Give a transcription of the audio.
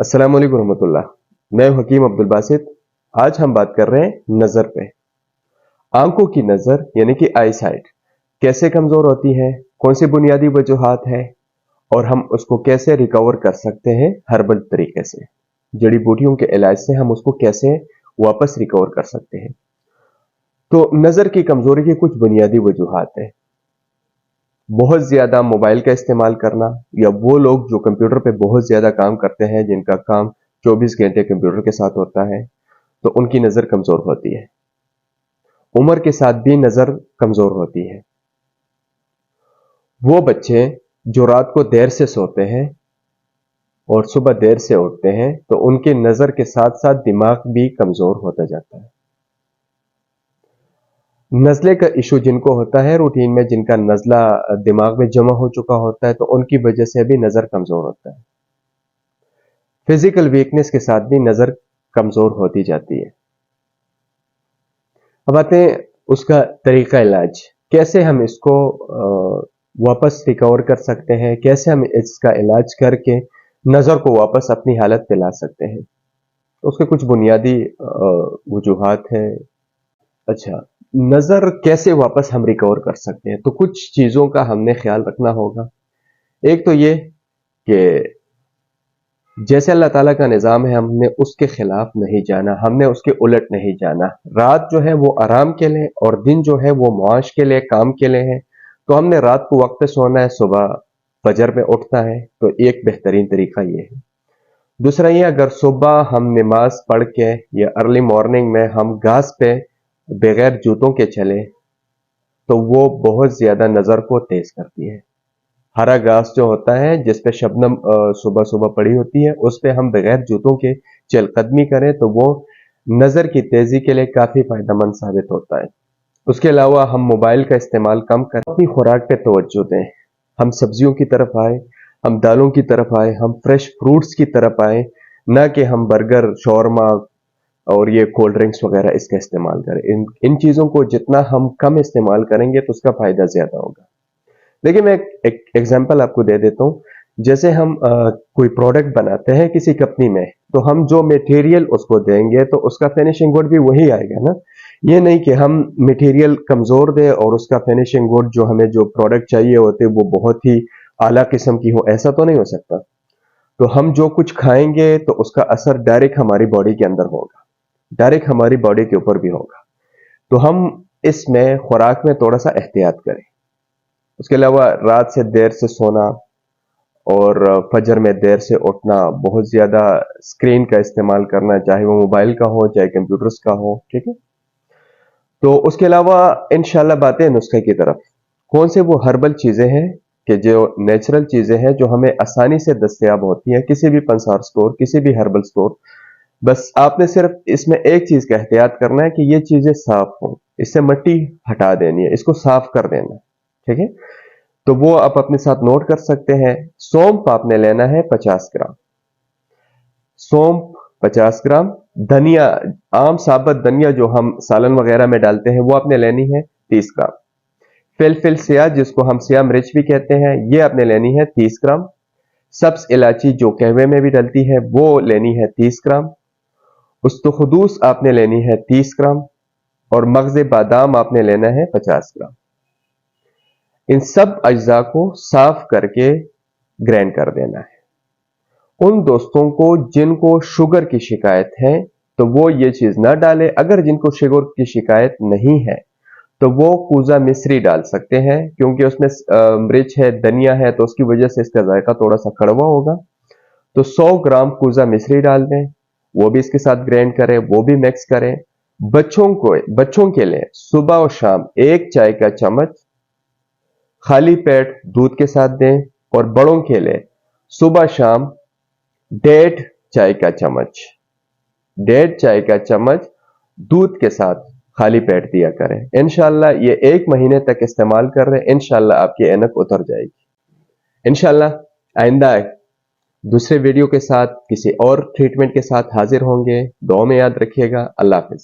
अस्सलाम वालेकुम रहमतुल्लाह। मैं हकीम अब्दुल बासित। आज हम बात कर रहे हैं नज़र पे। आंखों की नज़र यानी कि आई साइट कैसे कमज़ोर होती है, कौन सी बुनियादी वजूहात है और हम उसको कैसे रिकवर कर सकते हैं हर्बल तरीके से, जड़ी बूटियों के इलाज से हम उसको कैसे वापस रिकवर कर सकते हैं। तो नज़र की कमज़ोरी की कुछ बुनियादी वजूहात है। बहुत ज़्यादा मोबाइल का इस्तेमाल करना, या वो लोग जो कंप्यूटर पे बहुत ज़्यादा काम करते हैं, जिनका काम 24 घंटे कंप्यूटर के साथ होता है, तो उनकी नज़र कमज़ोर होती है। उम्र के साथ भी नज़र कमज़ोर होती है। वो बच्चे जो रात को देर से सोते हैं और सुबह देर से उठते हैं, तो उनकी नज़र के साथ साथ दिमाग भी कमज़ोर होता जाता है। नज़ले का इशू जिनको होता है रूटीन में, जिनका नज़ला दिमाग में जमा हो चुका होता है, तो उनकी वजह से भी नज़र कमज़ोर होता है। फिजिकल वीकनेस के साथ भी नज़र कमज़ोर होती जाती है। अब आते हैं उसका तरीका इलाज, कैसे हम इसको वापस रिकवर कर सकते हैं, कैसे हम इसका इलाज करके नज़र को वापस अपनी हालत पे ला सकते हैं। तो उसके कुछ बुनियादी वजूहात हैं। अच्छा, नज़र कैसे वापस हम रिकवर कर सकते हैं, तो कुछ चीज़ों का हमने ख्याल रखना होगा। एक तो ये कि जैसे अल्लाह ताला का निज़ाम है, हमने उसके खिलाफ नहीं जाना, हमने उसके उलट नहीं जाना। रात जो है वो आराम के लिए और दिन जो है वो मुआश के लिए, काम के लिए है। तो हमने रात को वक्त पे सोना है, सुबह फजर में उठना है। तो एक बेहतरीन तरीका ये है। दूसरा ये, अगर सुबह हम नमाज पढ़ के या अर्ली मॉर्निंग में हम घास पे बगैर जूतों के चले, तो वो बहुत ज्यादा नजर को तेज करती है। हरा घास जो होता है जिस पे शबनम सुबह सुबह पड़ी होती है, उस पे हम बगैर जूतों के चलकदमी करें तो वो नजर की तेजी के लिए काफी फायदेमंद साबित होता है। उसके अलावा हम मोबाइल का इस्तेमाल कम करें, अपनी खुराक पे तवज्जो दें। हम सब्जियों की तरफ आए, हम दालों की तरफ आए, हम फ्रेश फ्रूट्स की तरफ आए, ना कि हम बर्गर, शौरमा और ये कोल्ड ड्रिंक्स वगैरह इसका इस्तेमाल करें। इन चीजों को जितना हम कम इस्तेमाल करेंगे तो उसका फायदा ज्यादा होगा। देखिए, मैं एक एग्जांपल आपको दे देता हूँ। जैसे हम कोई प्रोडक्ट बनाते हैं किसी कंपनी में, तो हम जो मटेरियल उसको देंगे तो उसका फिनिशिंग गुड भी वही आएगा ना। ये नहीं कि हम मटेरियल कमजोर दे और उसका फिनिशिंग गुड जो हमें जो प्रोडक्ट चाहिए होते वो बहुत ही आला किस्म की हो, ऐसा तो नहीं हो सकता। तो हम जो कुछ खाएंगे तो उसका असर डायरेक्ट हमारी बॉडी के अंदर होगा, डायरेक्ट हमारी बॉडी के ऊपर भी होगा। तो हम इसमें खुराक में थोड़ा सा एहतियात करें। उसके अलावा रात से देर से सोना और फजर में देर से उठना, बहुत ज्यादा स्क्रीन का इस्तेमाल करना, चाहे वो मोबाइल का हो चाहे कंप्यूटर्स का हो, ठीक है। तो उसके अलावा इंशाल्लाह बातें नुस्खे की तरफ। कौन से वो हर्बल चीजें हैं कि जो नेचुरल चीजें हैं जो हमें आसानी से दस्तयाब होती हैं किसी भी पंसार स्टोर, किसी भी हर्बल स्टोर। बस आपने सिर्फ इसमें एक चीज का एहतियात करना है कि ये चीजें साफ हो, इससे मिट्टी हटा देनी है, इसको साफ कर देना है, ठीक है। तो वो आप अपने साथ नोट कर सकते हैं। सौंफ आपने लेना है 50 ग्राम, सौंफ 50 ग्राम। धनिया, आम साबुत धनिया जो हम सालन वगैरह में डालते हैं, वो आपने लेनी है 30 ग्राम। फिलफिल सिया जिसको हम सिया मिर्च भी कहते हैं, ये आपने लेनी है 30 ग्राम। सब्ज इलायची जो कहवे में भी डलती है, वो लेनी है 30 ग्राम। उस्तुखदूस आपने लेनी है 30 ग्राम और मगज बादाम आपने लेना है 50 ग्राम। इन सब अज्जा को साफ करके ग्राइंड कर देना है। उन दोस्तों को जिनको शुगर की शिकायत है तो वो ये चीज ना डाले। अगर जिनको शुगर की शिकायत नहीं है तो वो कूजा मिश्री डाल सकते हैं, क्योंकि उसमें मिर्च है, धनिया है, तो उसकी वजह से इसका जायका थोड़ा सा कड़वा होगा। तो 100 ग्राम कूजा मिश्री डाल दें, वो भी इसके साथ ग्राइंड करें, वो भी मिक्स करें। बच्चों के लिए सुबह और शाम 1 चाय का चम्मच खाली पेट दूध के साथ दें, और बड़ों के लिए सुबह शाम 1.5 चाय का चम्मच दूध के साथ खाली पेट दिया करें। इंशाल्लाह ये 1 महीने तक इस्तेमाल कर रहे हैं, इंशाल्लाह आपकी ऐनक उतर जाएगी। इंशाल्लाह आइंदा दूसरे वीडियो के साथ किसी और ट्रीटमेंट के साथ हाजिर होंगे। दुआ में याद रखिएगा। अल्लाह हाफिज।